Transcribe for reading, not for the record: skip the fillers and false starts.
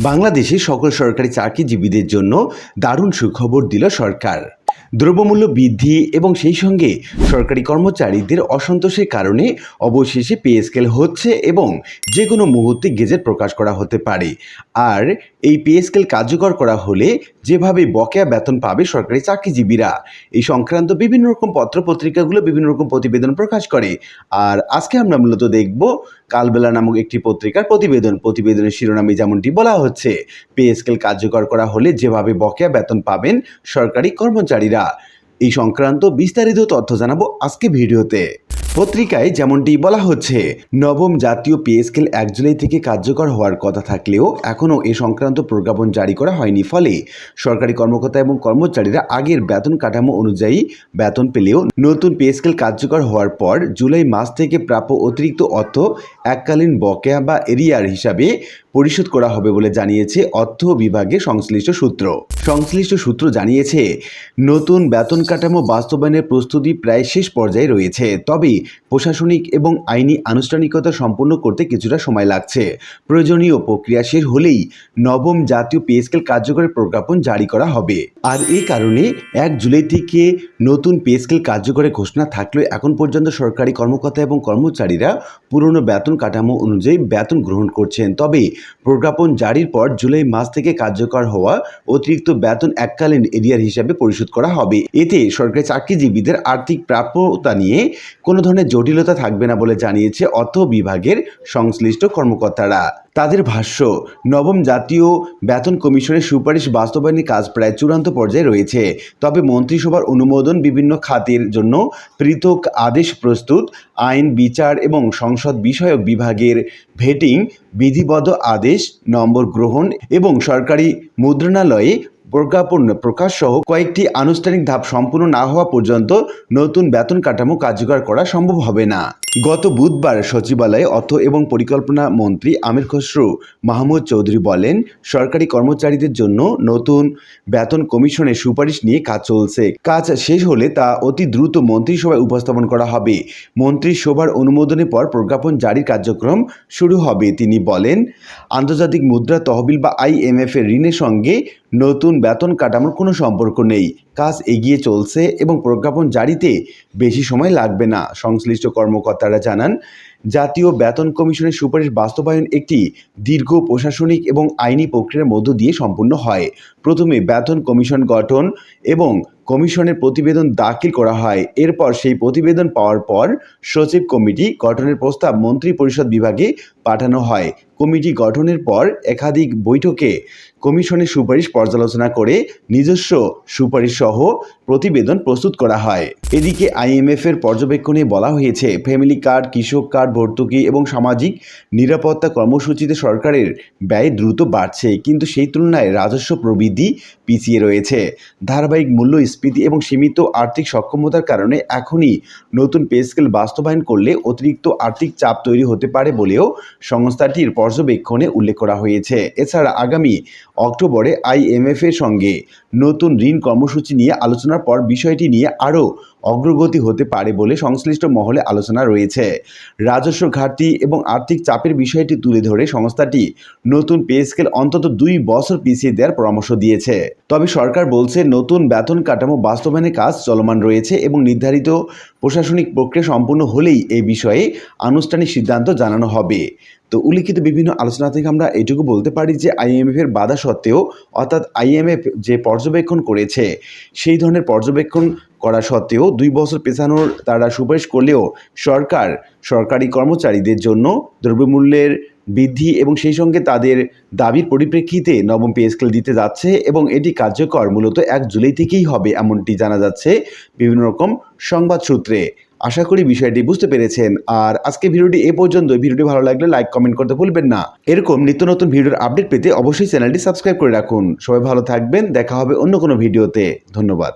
বাংলাদেশে সকল সরকারি চাকরিজীবীদের জন্য দারুণ সুখবর দিল সরকার। দ্রব্যমূল্য বৃদ্ধি এবং সেই সঙ্গে সরকারি কর্মচারীদের অসন্তোষের কারণে অবশেষে পে স্কেল হচ্ছে এবং যে কোনো মুহূর্তে গেজেট প্রকাশ করা হতে পারে। আর এই পে স্কেল কার্যকর করা হলে যেভাবে বকেয়া বেতন পাবে সরকারি চাকরিজীবীরা, এই সংক্রান্ত বিভিন্ন রকম পত্রপত্রিকাগুলো বিভিন্ন রকম প্রতিবেদন প্রকাশ করে। আর আজকে আমরা মূলত দেখব কালবেলা নামক একটি পত্রিকার প্রতিবেদনের শিরোনামে যেমনটি বলা হচ্ছে, পে স্কেল কার্যকর করা হলে যেভাবে বকেয়া বেতন পাবেন সরকারি কর্মচারীরা। এই সংক্রান্ত বিস্তারিত তথ্য জানাবো আজকে ভিডিওতে। পত্রিকায় যেমনটি বলা হচ্ছে, নবম জাতীয় পে স্কেল 1 জুলাই থেকে কার্যকর হওয়ার কথা থাকলেও এখনও এ সংক্রান্ত প্রজ্ঞাপন জারি করা হয়নি। ফলে সরকারি কর্মকর্তা এবং কর্মচারীরা আগের বেতন কাঠামো অনুযায়ী বেতন পেলেও নতুন পে স্কেল কার্যকর হওয়ার পর জুলাই মাস থেকে প্রাপ্য অতিরিক্ত অর্থ এককালীন বকেয়া বা এরিয়ার হিসাবে পরিশোধ করা হবে বলে জানিয়েছে অর্থ বিভাগের সংশ্লিষ্ট সূত্র জানিয়েছে, নতুন বেতন কাঠামো বাস্তবায়নের প্রস্তুতি প্রায় শেষ পর্যায়ে রয়েছে। তবে প্রশাসনিক এবং আইনি আনুষ্ঠানিকতা সম্পন্ন করতে কিছুটা সময় লাগছে। প্রয়োজনীয় প্রক্রিয়া শেষ হলেই নবম জাতীয় পে স্কেল কার্যকরের প্রজ্ঞাপন জারি করা হবে। আর এই কারণে 1 জুলাই থেকে নতুন পে স্কেল কার্যকরের ঘোষণা থাকলেও এখন পর্যন্ত সরকারি কর্মকর্তা এবং কর্মচারীরা পুরনো বেতন কাঠামো অনুযায়ী বেতন গ্রহণ করছেন। তবে প্রজ্ঞাপন জারির পর জুলাই মাস থেকে কার্যকর হওয়া অতিরিক্ত বেতন এককালীন এরিয়ার হিসাবে পরিশোধ করা হবে। এতে সরকারি চাকরিজীবীদের আর্থিক প্রাপ্যতা নিয়ে কোনো ধরনের জটিলতা থাকবে না বলে জানিয়েছে অর্থ বিভাগের সংশ্লিষ্ট কর্মকর্তারা। তাদের ভাষ্য, নবম জাতীয় বেতন কমিশনের সুপারিশ বাস্তবায়নের কাজ প্রায় চূড়ান্ত পর্যায়ে রয়েছে। তবে মন্ত্রিসভার অনুমোদন, বিভিন্ন খাতের জন্য পৃথক আদেশ প্রস্তুত, আইন, বিচার এবং সংসদ বিষয়ক বিভাগের ভেটিং, বিধিবদ্ধ আদেশ নম্বর গ্রহণ এবং সরকারি মুদ্রণালয়ে প্রজ্ঞাপন প্রকাশ সহ কয়েকটি আনুষ্ঠানিক ধাপ সম্পূর্ণ না হওয়া পর্যন্ত নতুন বেতন কাঠামো কার্যকর করা সম্ভব হবে না। গত বুধবার সচিবালয়ে অর্থ এবং পরিকল্পনা মন্ত্রী আমির খসরু মাহমুদ চৌধুরী বলেন, সরকারি কর্মচারীদের জন্য নতুন বেতন কমিশনের সুপারিশ নিয়ে কাজ চলছে। কাজ শেষ হলে তা অতি দ্রুত মন্ত্রিসভায় উপস্থাপন করা হবে। মন্ত্রিসভার অনুমোদনের পর প্রজ্ঞাপন জারির কার্যক্রম শুরু হবে। তিনি বলেন, আন্তর্জাতিক মুদ্রা তহবিল বা IMF এর ঋণের সঙ্গে নতুন বেতন কাঠামোর কোনো সম্পর্ক নেই। কাজ এগিয়ে চলছে এবং প্রজ্ঞাপন জারিতে বেশি সময় লাগবে না। সংশ্লিষ্ট কর্মকর্তারা জানান, জাতীয় বেতন কমিশনের সুপারিশ বাস্তবায়ন একটি দীর্ঘ প্রশাসনিক এবং আইনি প্রক্রিয়ার মধ্য দিয়ে সম্পূর্ণ হয়। প্রথমে বেতন কমিশন গঠন এবং কমিশনের প্রতিবেদন দাখিল করা হয়। এরপর সেই প্রতিবেদন পাওয়ার পর সচিব কমিটি গঠনের প্রস্তাব মন্ত্রিপরিষদ বিভাগে পাঠানো হয়। কমিটি গঠনের পর একাধিক বৈঠকে কমিশনের সুপারিশ পর্যালোচনা করে নিজস্ব সুপারিশ সহ প্রতিবেদন প্রস্তুত করা হয়। এদিকে IMF এর পর্যবেক্ষণে বলা হয়েছে, ফ্যামিলি কার্ড, কৃষক কার্ড, ভর্তুকি এবং সামাজিক নিরাপত্তা কর্মসূচিতে সরকারের ব্যয় দ্রুত বাড়ছে, কিন্তু সেই তুলনায় রাজস্ব প্রবৃদ্ধি পিছিয়ে রয়েছে। ধারাবাহিক মূল্যস্ফীতি এবং সীমিত আর্থিক সক্ষমতার কারণে এখনই নতুন পে স্কেল বাস্তবায়ন করলে অতিরিক্ত আর্থিক চাপ তৈরি হতে পারে বলেও সংস্থাটির পর্যবেক্ষণে উল্লেখ করা হয়েছে। এছাড়া আগামী অক্টোবরে IMF এর সঙ্গে নতুন ঋণ কর্মসূচি নিয়ে আলোচনার পর বিষয়টি নিয়ে আরও অগ্রগতি হতে পারে বলে সংশ্লিষ্ট মহলে আলোচনা রয়েছে। রাজস্ব ঘাটতি এবং আর্থিক চাপের বিষয়টি তুলে ধরে সংস্থাটি নতুন পে স্কেল অন্তত 2 বছর পিছিয়ে দেওয়ার পরামর্শ দিয়েছে। তবে সরকার বলছে, নতুন বেতন কাঠামো বাস্তবায়নের কাজ চলমান রয়েছে এবং নির্ধারিত প্রশাসনিক প্রক্রিয়া সম্পূর্ণ হলেই এই বিষয়ে আনুষ্ঠানিক সিদ্ধান্ত জানানো হবে। তো উল্লিখিত বিভিন্ন আলোচনা থেকে আমরা এটুকু বলতে পারি যে IMF এর বাধা সত্ত্বেও, অর্থাৎ IMF যে পর্যবেক্ষণ করেছে সেই ধরনের পর্যবেক্ষণ করা সত্ত্বেও 2 বছর পেছানোর তারা সুপারিশ করলেও সরকার সরকারি কর্মচারীদের জন্য দ্রব্যমূল্যের বৃদ্ধি এবং সেই সঙ্গে তাদের দাবির পরিপ্রেক্ষিতে নবম পে স্কেল দিতে যাচ্ছে এবং এটি কার্যকর মূলত 1 জুলাই থেকেই হবে এমনটি জানা যাচ্ছে বিভিন্ন রকম সংবাদ সূত্রে। আশা করি বিষয়টি বুঝতে পেরেছেন। আর আজকে ভিডিওটি এ পর্যন্ত। ভিডিওটি ভালো লাগলে লাইক কমেন্ট করতে ভুলবেন না। এরকম নিত্য নতুন ভিডিওর আপডেট পেতে অবশ্যই চ্যানেলটি সাবস্ক্রাইব করে রাখুন। সবাই ভালো থাকবেন, দেখা হবে অন্য কোনো ভিডিওতে। ধন্যবাদ।